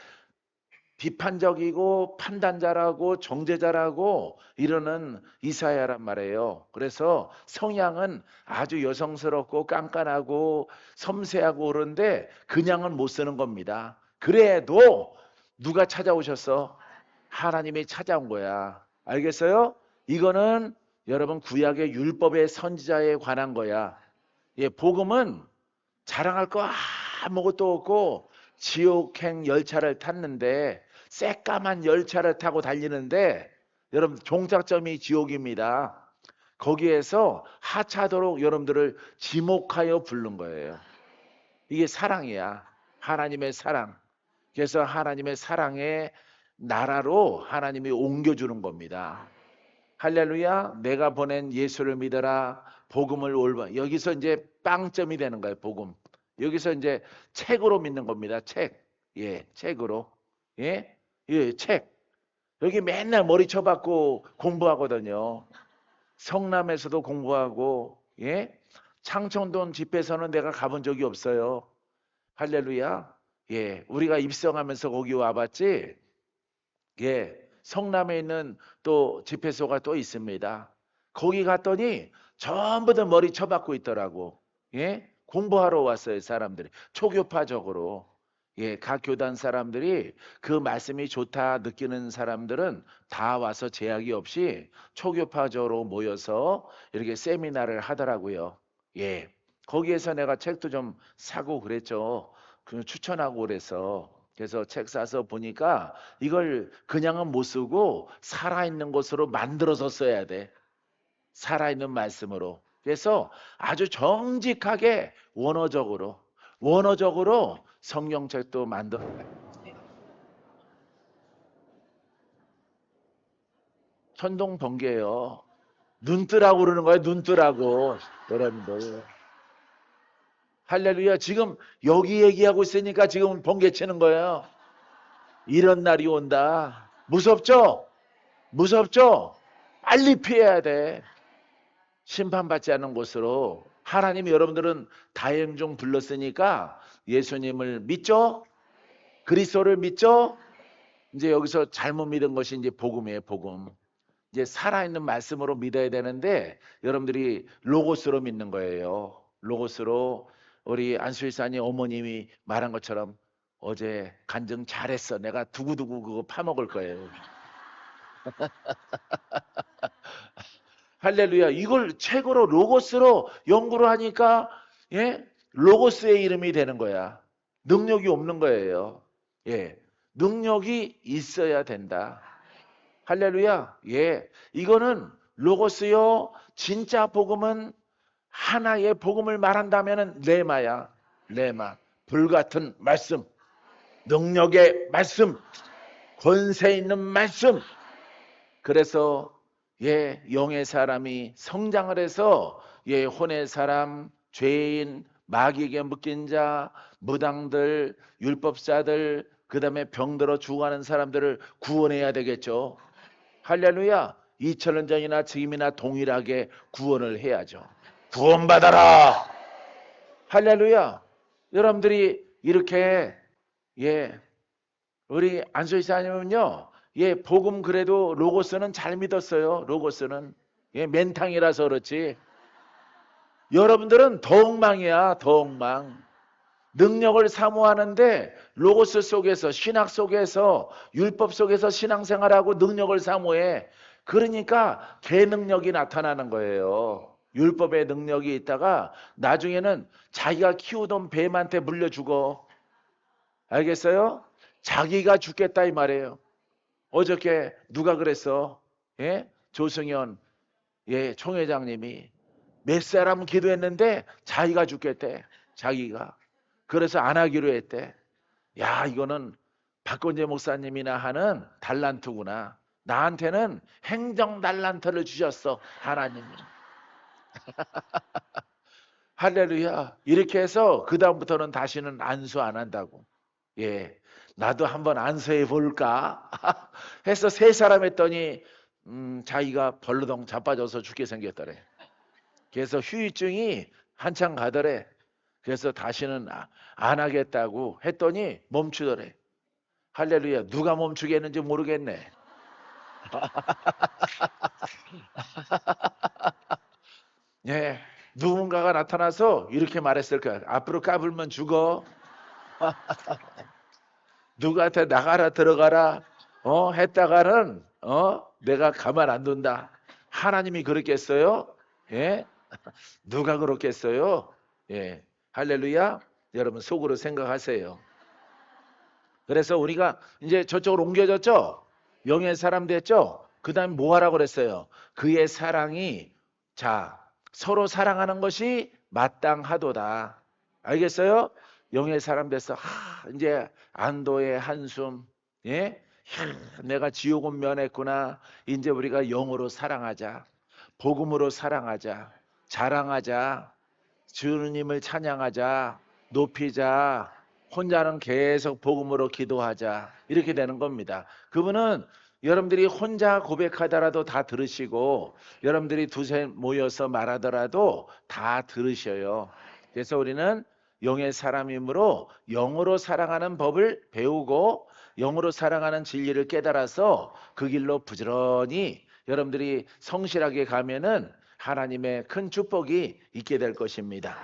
비판적이고 판단자라고 정죄자라고 이러는 이사야란 말이에요. 그래서 성향은 아주 여성스럽고 깐깐하고 섬세하고 그런데 그냥은 못 쓰는 겁니다. 그래도 누가 찾아오셨어? 하나님이 찾아온 거야. 알겠어요? 이거는 여러분 구약의 율법의 선지자에 관한 거야. 예, 복음은 자랑할 거 아무것도 없고 지옥행 열차를 탔는데 새까만 열차를 타고 달리는데 여러분 종착점이 지옥입니다. 거기에서 하차도록 여러분들을 지목하여 부른 거예요. 이게 사랑이야. 하나님의 사랑. 그래서 하나님의 사랑의 나라로 하나님이 옮겨주는 겁니다. 할렐루야. 내가 보낸 예수를 믿어라. 복음을 올바. 여기서 이제 빵점이 되는 거예요. 복음. 여기서 이제 책으로 믿는 겁니다. 책. 예, 책으로. 예, 예, 책. 여기 맨날 머리 쳐박고 공부하거든요. 성남에서도 공부하고, 예, 창천동 집회서는 내가 가본 적이 없어요. 할렐루야. 예, 우리가 입성하면서 거기 와봤지. 예, 성남에 있는 또 집회소가 또 있습니다. 거기 갔더니 전부 다 머리 쳐박고 있더라고. 예, 공부하러 왔어요, 사람들이. 초교파적으로. 예, 각 교단 사람들이 그 말씀이 좋다 느끼는 사람들은 다 와서 제약이 없이 초교파적으로 모여서 이렇게 세미나를 하더라고요. 예, 거기에서 내가 책도 좀 사고 그랬죠. 그 추천하고 그래서 책 사서 보니까 이걸 그냥은 못 쓰고 살아있는 것으로 만들어서 써야 돼. 살아있는 말씀으로. 그래서 아주 정직하게 원어적으로 성경책도 만들어. 천둥 번개요. 눈 뜨라고 그러는 거예요. 눈 뜨라고. 여러분들. 할렐루야. 지금 여기 얘기하고 있으니까 지금 번개 치는 거예요. 이런 날이 온다. 무섭죠? 무섭죠? 빨리 피해야 돼. 심판받지 않는 곳으로. 하나님이 여러분들은 다행 중 불렀으니까 예수님을 믿죠? 그리스도를 믿죠? 이제 여기서 잘못 믿은 것이 이제 복음이에요, 복음. 이제 살아있는 말씀으로 믿어야 되는데 여러분들이 로고스로 믿는 거예요. 로고스로 우리 안수일사님 어머님이 말한 것처럼 어제 간증 잘했어. 내가 두고두고 그거 파먹을 거예요. 할렐루야. 이걸 책으로 로고스로 연구를 하니까 예? 로고스의 이름이 되는 거야. 능력이 없는 거예요. 예. 능력이 있어야 된다. 할렐루야. 예. 이거는 로고스요. 진짜 복음은 하나의 복음을 말한다면은 레마야. 레마. 불같은 말씀. 능력의 말씀. 권세 있는 말씀. 그래서 예, 영의 사람이 성장을 해서 예, 혼의 사람, 죄인, 마귀에게 묶인 자, 무당들, 율법자들, 그다음에 병들어 죽어가는 사람들을 구원해야 되겠죠. 할렐루야. 2000년 전이나 지금이나 동일하게 구원을 해야죠. 구원받아라. 할렐루야. 여러분들이 이렇게 우리 안소희 사님은요, 복음 그래도 로고스는 잘 믿었어요. 로고스는 맨탕이라서 그렇지. 여러분들은 더 엉망이야, 더 엉망. 능력을 사모하는데 로고스 속에서, 신학 속에서, 율법 속에서 신앙생활하고 능력을 사모해. 그러니까 개능력이 나타나는 거예요. 율법의 능력이 있다가 나중에는 자기가 키우던 뱀한테 물려 죽어. 알겠어요? 자기가 죽겠다 이 말이에요. 어저께 누가 그랬어? 조승현 총회장님이 몇 사람 기도했는데 자기가 죽겠대. 자기가. 그래서 안 하기로 했대. 야, 이거는 박건재 목사님이나 하는 달란트구나. 나한테는 행정 달란트를 주셨어, 하나님이. 할렐루야. 이렇게 해서 그 다음부터는 다시는 안수 안 한다고. 나도 한번 안수해 볼까 해서 3사람 했더니 자기가 벌러덩 자빠져서 죽게 생겼더래. 그래서 후유증이 한참 가더래. 그래서 다시는 안 하겠다고 했더니 멈추더래. 할렐루야. 누가 멈추게 했는지 모르겠네. 누군가가 나타나서 이렇게 말했을 거야. 앞으로 까불면 죽어. 누구한테 나가라 들어가라 했다가는 내가 가만 안 둔다. 하나님이 그렇겠어요? 누가 그렇겠어요? 할렐루야. 여러분 속으로 생각하세요. 그래서 우리가 이제 저쪽으로 옮겨졌죠? 영의 사람 됐죠? 그 다음에 뭐 하라고 그랬어요? 그의 사랑이 서로 사랑하는 것이 마땅하도다. 알겠어요? 영의 사람 됐어. 이제 안도의 한숨. 내가 지옥은 면했구나. 이제 우리가 영으로 사랑하자. 복음으로 사랑하자. 자랑하자. 주님을 찬양하자. 높이자. 혼자는 계속 복음으로 기도하자. 이렇게 되는 겁니다. 그분은 여러분들이 혼자 고백하더라도 다 들으시고 여러분들이 두세 모여서 말하더라도 다 들으셔요. 그래서 우리는 영의 사람이므로 영으로 사랑하는 법을 배우고 영으로 사랑하는 진리를 깨달아서 그 길로 부지런히 여러분들이 성실하게 가면은 하나님의 큰 축복이 있게 될 것입니다.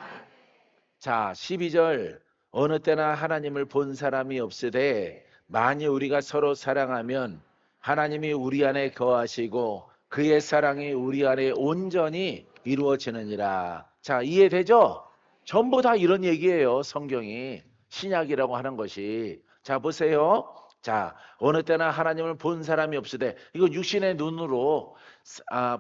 자, 12절. 어느 때나 하나님을 본 사람이 없으되 만일 우리가 서로 사랑하면 하나님이 우리 안에 거하시고 그의 사랑이 우리 안에 온전히 이루어지느니라. 자, 이해되죠? 전부 다 이런 얘기예요. 성경이. 신약이라고 하는 것이. 자, 보세요. 자, 어느 때나 하나님을 본 사람이 없으되, 이거 육신의 눈으로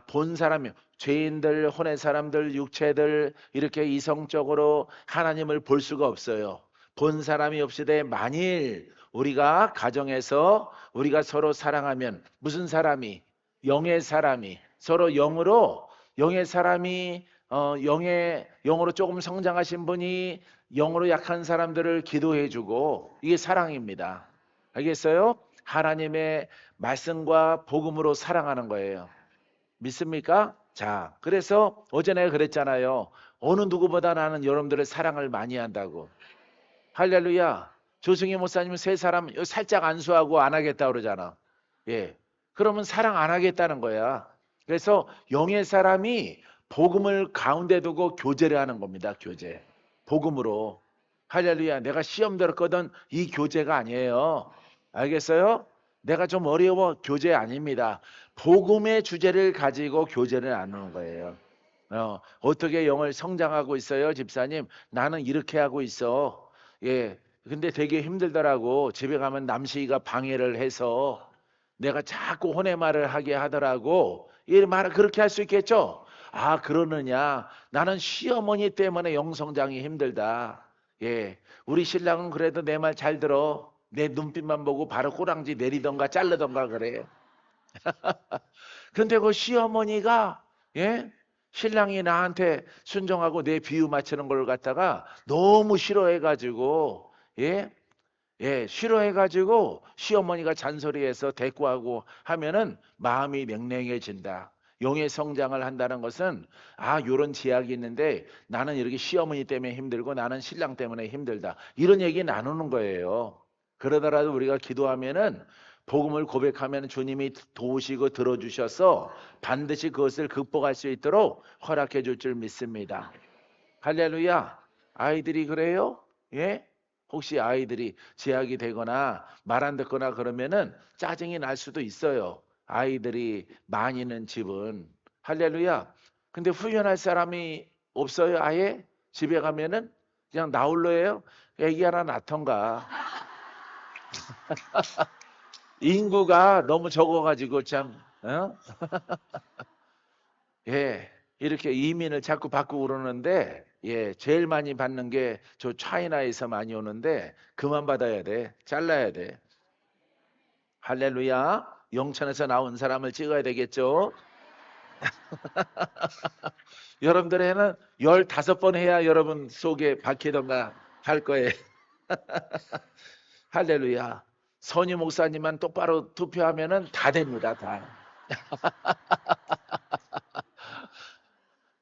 본 사람이, 죄인들, 혼의 사람들, 육체들 이렇게 이성적으로 하나님을 볼 수가 없어요. 본 사람이 없으되 만일 우리가 가정에서 우리가 서로 사랑하면, 무슨 사람이? 영의 사람이 서로 영으로, 영의 사람이 영으로 조금 성장하신 분이 영으로 약한 사람들을 기도해주고, 이게 사랑입니다. 알겠어요? 하나님의 말씀과 복음으로 사랑하는 거예요. 믿습니까? 자, 그래서 어제 내가 그랬잖아요. 어느 누구보다 나는 여러분들의 사랑을 많이 한다고. 할렐루야. 조승희 목사님은 3사람 살짝 안수하고 안 하겠다 그러잖아. 그러면 사랑 안 하겠다는 거야. 그래서 영의 사람이 복음을 가운데 두고 교제를 하는 겁니다. 교제. 복음으로. 할렐루야. 내가 시험 들었거든. 이 교제가 아니에요. 알겠어요? 내가 좀 어려워. 교제 아닙니다. 복음의 주제를 가지고 교제를 나누는 거예요. 어떻게 영을 성장하고 있어요, 집사님? 나는 이렇게 하고 있어. 근데 되게 힘들더라고. 집에 가면 남시이가 방해를 해서 내가 자꾸 혼의 말을 하게 하더라고. 이 말을 그렇게 할 수 있겠죠? 그러느냐? 나는 시어머니 때문에 영성장이 힘들다. 우리 신랑은 그래도 내 말 잘 들어. 내 눈빛만 보고 바로 꼬랑지 내리던가 자르던가 그래. 근데 그 시어머니가 신랑이 나한테 순종하고 내 비유 맞추는 걸 갖다가 너무 싫어해가지고 예, 싫어해가지고 시어머니가 잔소리해서 대꾸하고 하면은 마음이 냉랭해진다. 영의 성장을 한다는 것은 요런 제약이 있는데 나는 이렇게 시어머니 때문에 힘들고 나는 신랑 때문에 힘들다. 이런 얘기 나누는 거예요. 그러더라도 우리가 기도하면은 복음을 고백하면 주님이 도우시고 들어주셔서 반드시 그것을 극복할 수 있도록 허락해 줄 줄 믿습니다. 할렐루야. 아이들이 그래요? 예? 혹시 아이들이 제약이 되거나 말 안 듣거나 그러면은 짜증이 날 수도 있어요. 아이들이 많이 있는 집은. 할렐루야. 근데 후련할 사람이 없어요, 아예? 집에 가면은 그냥 나 홀로예요? 애기 하나 낳던가. 인구가 너무 적어가지고 참, 어? 예, 이렇게 이민을 자꾸 받고 그러는데, 예, 제일 많이 받는 게 저 차이나에서 많이 오는데, 그만 받아야 돼. 잘라야 돼. 할렐루야. 영천에서 나온 사람을 찍어야 되겠죠? 여러분들에는 15번 해야 여러분 속에 박히던가 할 거예요. 할렐루야. 선임 목사님만 똑바로 투표하면은 다 됩니다, 다.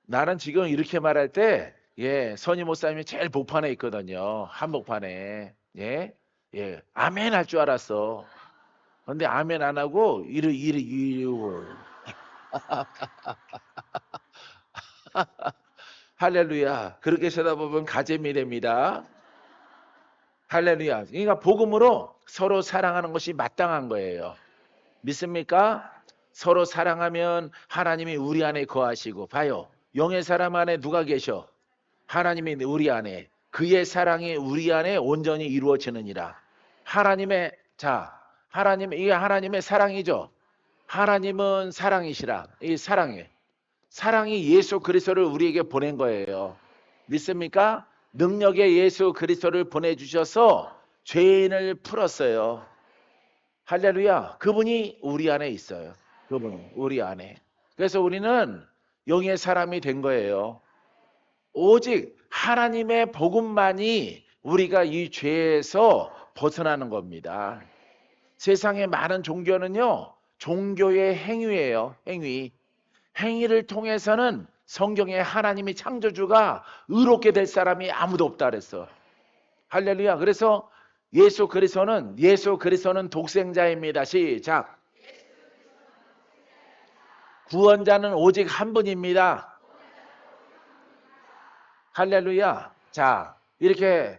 나는 지금 이렇게 말할 때, 예, 선임 목사님이 제일 복판에 있거든요. 한복판에. 예, 예, 아멘 할 줄 알았어. 근데 아멘 안 하고, 할렐루야. 그렇게 쳐다보면 가잼이 됩니다. 할렐루야. 그러니까 복음으로 서로 사랑하는 것이 마땅한 거예요. 믿습니까? 서로 사랑하면 하나님이 우리 안에 거하시고, 봐요. 영의 사람 안에 누가 계셔? 하나님이 우리 안에, 그의 사랑이 우리 안에 온전히 이루어지느니라. 하나님의, 자, 이게 하나님의 사랑이죠. 하나님은 사랑이시라. 이 사랑이, 예수 그리스도를 우리에게 보낸 거예요. 믿습니까? 능력의 예수 그리스도를 보내주셔서 죄인을 풀었어요. 할렐루야. 그분이 우리 안에 있어요. 그분은 우리 안에. 그래서 우리는 영의 사람이 된 거예요. 오직 하나님의 복음만이 우리가 이 죄에서 벗어나는 겁니다. 세상의 많은 종교는요, 종교의 행위예요. 행위를 통해서는 성경에 하나님이 창조주가 의롭게 될 사람이 아무도 없다 그랬어. 할렐루야. 그래서 예수 그리스도는 독생자입니다. 시작. 구원자는 오직 한 분입니다. 할렐루야. 자, 이렇게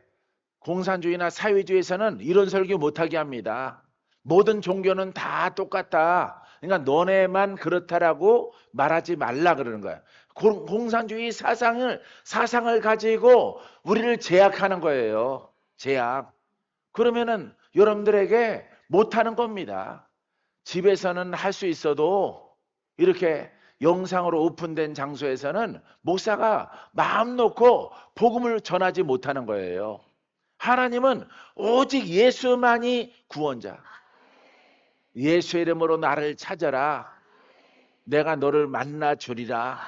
공산주의나 사회주의에서는 이런 설교 못하게 합니다. 모든 종교는 다 똑같다. 그러니까 너네만 그렇다라고 말하지 말라 그러는 거야. 공산주의 사상을 가지고 우리를 제약하는 거예요. 제약. 그러면은 여러분들에게 못하는 겁니다. 집에서는 할 수 있어도 이렇게 영상으로 오픈된 장소에서는 목사가 마음 놓고 복음을 전하지 못하는 거예요. 하나님은 오직 예수만이 구원자. 예수 이름으로 나를 찾아라. 내가 너를 만나 주리라.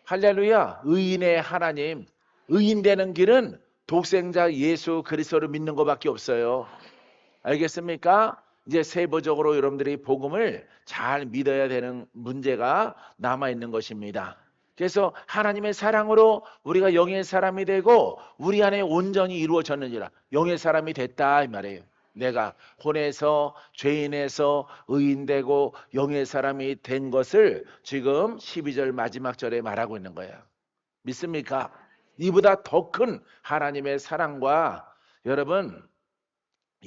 할렐루야. 의인의 하나님. 의인 되는 길은 독생자 예수 그리스도를 믿는 것밖에 없어요. 알겠습니까? 이제 세부적으로 여러분들이 복음을 잘 믿어야 되는 문제가 남아있는 것입니다. 그래서 하나님의 사랑으로 우리가 영의 사람이 되고 우리 안에 온전히 이루어졌느니라. 영의 사람이 됐다 이 말이에요. 내가 혼에서 죄인에서 의인되고 영의 사람이 된 것을 지금 12절 마지막 절에 말하고 있는 거예요. 믿습니까? 이보다 더 큰 하나님의 사랑과 여러분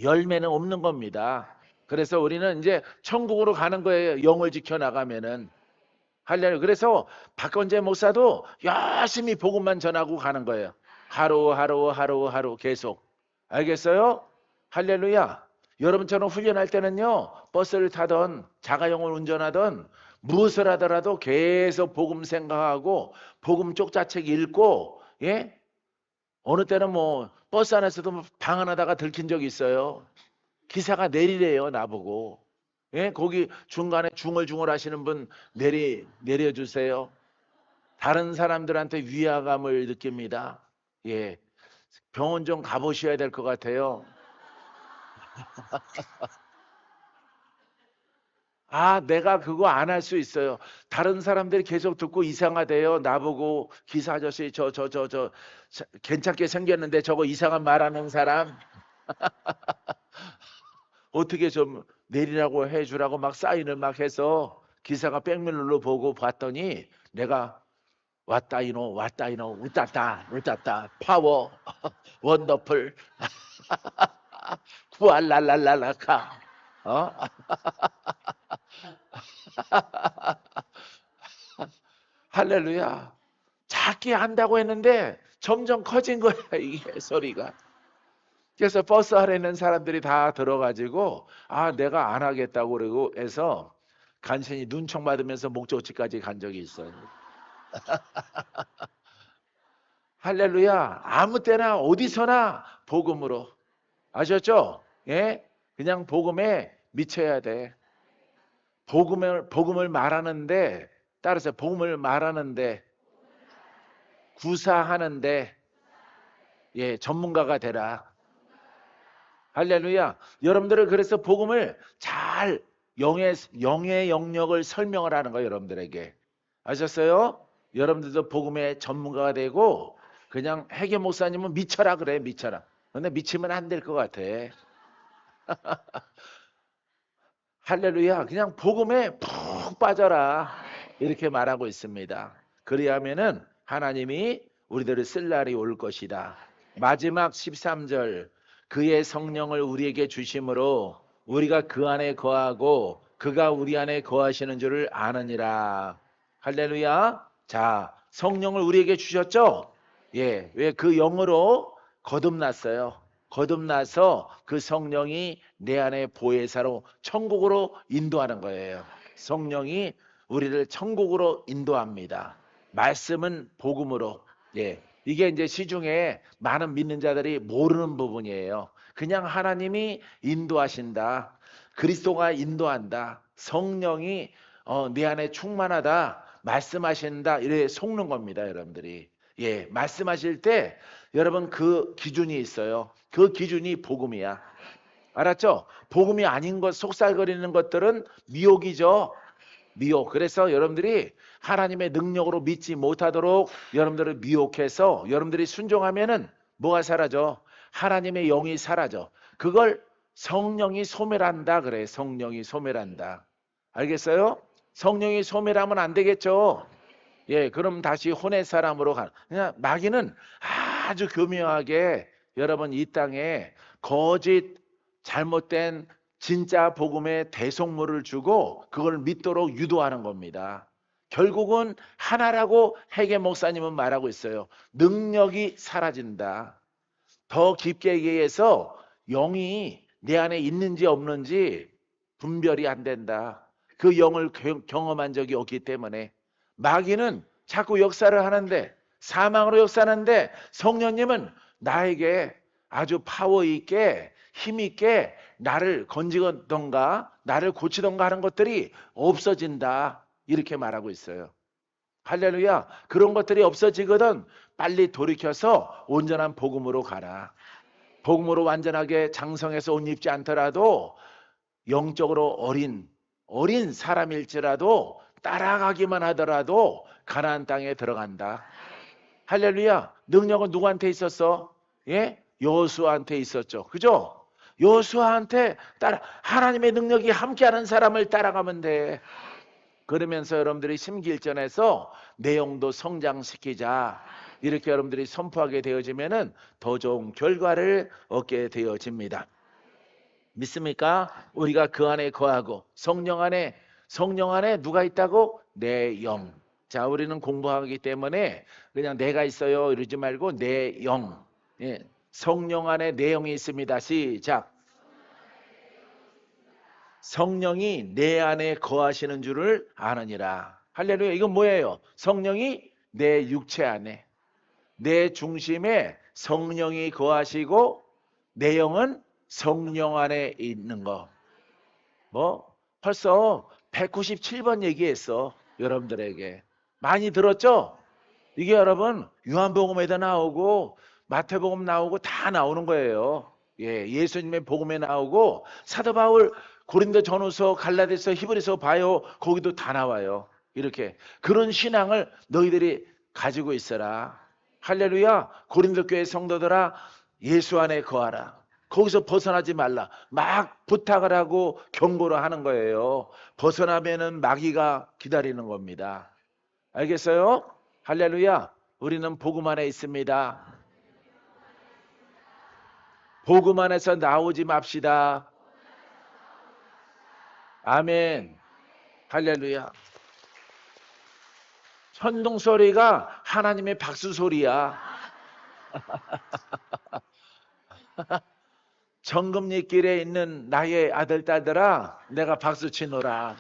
열매는 없는 겁니다. 그래서 우리는 이제 천국으로 가는 거예요. 영을 지켜나가면은. 할렐루야. 그래서 박건재 목사도 열심히 복음만 전하고 가는 거예요. 하루 계속. 알겠어요? 할렐루야. 여러분처럼 훈련할 때는요, 버스를 타던 자가용을 운전하던 무엇을 하더라도 계속 복음 생각하고 복음 쪽자책 읽고, 예? 어느 때는 뭐 버스 안에서도 방언하다가 들킨 적이 있어요. 기사가 내리래요, 나보고. 예? 거기 중간에 중얼중얼 하시는 분 내려주세요. 다른 사람들한테 위화감을 느낍니다. 예. 병원 좀 가보셔야 될 것 같아요. 아, 내가 그거 안 할 수 있어요. 다른 사람들이 계속 듣고 이상하대요. 나보고 기사 아저씨 괜찮게 생겼는데 저거 이상한 말하는 사람 어떻게 좀 내리라고 해주라고 막 사인을 막 해서 기사가 백밀러로 보고 봤더니 내가 왔다 이노 웃았다 파워 원더풀 구알랄랄랄라카 어? 할렐루야. 작게 한다고 했는데 점점 커진 거야 이게 소리가. 그래서 버스 안에 있는 사람들이 다 들어가지고 아 내가 안 하겠다고 그러고 해서 간신히 눈총 받으면서 목적지까지 간 적이 있어요. 할렐루야. 아무 때나 어디서나 복음으로 아셨죠? 예? 그냥 복음에 미쳐야 돼. 복음을 말하는데 따라서 복음을 말하는데 구사하는데 예, 전문가가 되라. 할렐루야. 여러분들은 그래서 복음을 잘 영의 영역을 설명을 하는 거예요, 여러분들에게. 아셨어요? 여러분들도 복음의 전문가가 되고 그냥 회계 목사님은 미쳐라 그래, 미쳐라. 근데 미치면 안 될 것 같아. 할렐루야. 그냥 복음에 푹 빠져라. 이렇게 말하고 있습니다. 그리하면은 하나님이 우리들을 쓸 날이 올 것이다. 마지막 13절. 그의 성령을 우리에게 주심으로 우리가 그 안에 거하고 그가 우리 안에 거하시는 줄을 아느니라. 할렐루야. 자, 성령을 우리에게 주셨죠? 예. 왜 그 영으로 거듭났어요. 거듭나서 그 성령이 내 안에 보혜사로 천국으로 인도하는 거예요. 성령이 우리를 천국으로 인도합니다. 말씀은 복음으로. 예. 이게 이제 시중에 많은 믿는 자들이 모르는 부분이에요. 그냥 하나님이 인도하신다. 그리스도가 인도한다. 성령이 내 안에 충만하다. 말씀하신다. 이래 속는 겁니다, 여러분들이. 예, 말씀하실 때 여러분 그 기준이 있어요. 그 기준이 복음이야. 알았죠? 복음이 아닌 것, 속살거리는 것들은 미혹이죠. 미혹. 그래서 여러분들이 하나님의 능력으로 믿지 못하도록 여러분들을 미혹해서 여러분들이 순종하면은 뭐가 사라져? 하나님의 영이 사라져. 그걸 성령이 소멸한다 그래. 성령이 소멸한다. 알겠어요? 성령이 소멸하면 안 되겠죠. 예, 그럼 다시 혼의 사람으로 가. 그냥 마귀는 아주 교묘하게 여러분 이 땅에 거짓 잘못된 진짜 복음의 대속물을 주고 그걸 믿도록 유도하는 겁니다. 결국은 하나라고 회계 목사님은 말하고 있어요. 능력이 사라진다. 더 깊게 얘기해서 영이 내 안에 있는지 없는지 분별이 안 된다. 그 영을 경험한 적이 없기 때문에 마귀는 자꾸 역사를 하는데 사망으로 역사하는데 성령님은 나에게 아주 파워 있게 힘 있게 나를 건지던가 나를 고치던가 하는 것들이 없어진다. 이렇게 말하고 있어요. 할렐루야. 그런 것들이 없어지거든 빨리 돌이켜서 온전한 복음으로 가라. 복음으로 완전하게 장성해서 옷 입지 않더라도 영적으로 어린 사람일지라도 따라가기만 하더라도 가나안 땅에 들어간다. 할렐루야. 능력은 누구한테 있었어? 예? 여호수아한테 있었죠. 그죠? 여호수아한테 따라 하나님의 능력이 함께하는 사람을 따라가면 돼. 그러면서 여러분들이 심기일전에서 내용도 성장시키자. 이렇게 여러분들이 선포하게 되어지면은 더 좋은 결과를 얻게 되어집니다. 믿습니까? 우리가 그 안에 거하고 성령 안에 누가 있다고? 내 영. 자, 우리는 공부하기 때문에 그냥 내가 있어요 이러지 말고 내 영. 예. 성령 안에 내 영이 있습니다. 시작. 성령이 내 안에 거하시는 줄을 아느니라. 할렐루야. 이건 뭐예요? 성령이 내 육체 안에 내 중심에 성령이 거하시고 내 영은 성령 안에 있는 거. 뭐 벌써 197번 얘기했어. 여러분들에게. 많이 들었죠? 이게 여러분 요한복음에도 나오고 마태복음 나오고 다 나오는 거예요. 예, 예수님의 복음에 나오고 사도 바울 고린도 전후서, 갈라디아서, 히브리서 봐요. 거기도 다 나와요. 이렇게 그런 신앙을 너희들이 가지고 있어라. 할렐루야. 고린도 교회 성도들아, 예수 안에 거하라. 거기서 벗어나지 말라. 막 부탁을 하고 경고를 하는 거예요. 벗어나면은 마귀가 기다리는 겁니다. 알겠어요? 할렐루야. 우리는 복음 안에 있습니다. 복음 안에서 나오지 맙시다. 아멘. 할렐루야. 천둥 소리가 하나님의 박수 소리야. 정금리길에 있는 나의 아들, 딸들아, 내가 박수 치노라.